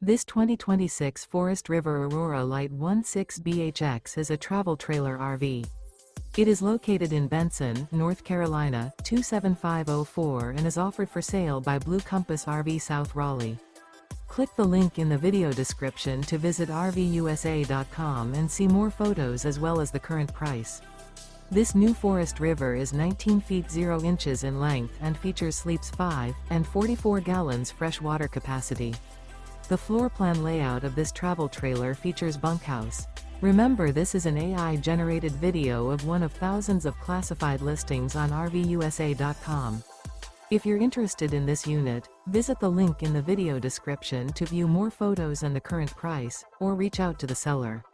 This 2026 Forest River Aurora Light 16BHX is a travel trailer RV. It is located in Benson, North Carolina, 27504 and is offered for sale by Blue Compass RV South Raleigh. Click the link in the video description to visit RVUSA.com and see more photos as well as the current price. This new Forest River is 19 feet 0 inches in length and features sleeps 5 and 44 gallons fresh water capacity. The floor plan layout of this travel trailer features bunkhouse. Remember, this is an AI-generated video of one of thousands of classified listings on RVUSA.com. If you're interested in this unit, visit the link in the video description to view more photos and the current price, or reach out to the seller.